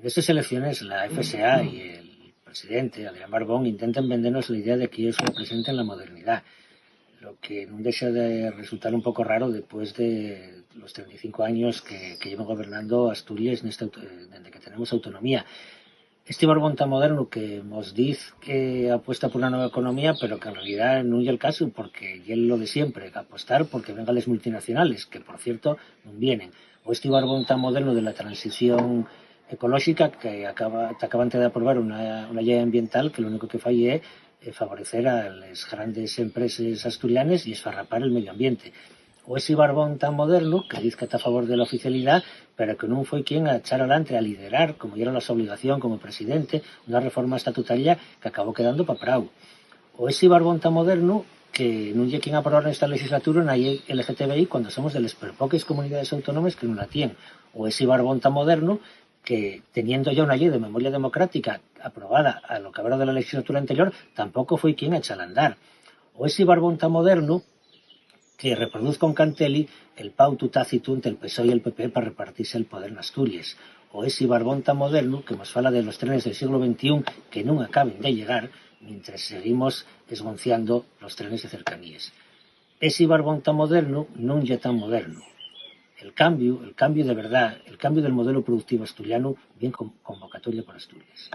En estas elecciones la FSA y el presidente, Adrián Barbón, intentan vendernos la idea de que ellos representan la modernidad, lo que no deja de resultar un poco raro después de los 35 años que llevan gobernando Asturias desde que tenemos autonomía. Este Barbón tan moderno que nos dice que apuesta por una nueva economía, pero que en realidad no es el caso, porque es lo de siempre, apostar porque vengan las multinacionales, que por cierto no vienen. O este Barbón tan moderno de la transición ecológica que acaban de aprobar una ley ambiental que lo único que falla es favorecer a las grandes empresas asturianas y esfarrapar el medio ambiente. O ese Barbón tan moderno que dice que está a favor de la oficialidad, pero que non foi quien a echar adelante, a liderar, como era la obligación como presidente, una reforma estatutaria que acabó quedando para prau. O ese Barbón tan moderno que non lle quien aprobar nesta legislatura na lei LGTBI cuando somos de las perpoques comunidades autónomas que non la tienen. O ese Barbón tan moderno que, teniendo ya una ley de memoria democrática aprobada a lo que habrá de la legislatura anterior, tampoco fue quien a echar a andar. O ese Barbón tan moderno que reproduzca un Cantelli el pautu tácito entre el PSOE y el PP para repartirse el poder en Asturias. O ese Barbón tan moderno que nos fala de los trenes del siglo XXI que no acaben de llegar mientras seguimos esgonciando los trenes de cercanías. Ese Barbón tan moderno non é tan moderno. El cambio de verdad, el cambio del modelo productivo asturiano, bien convocatoria por Asturias.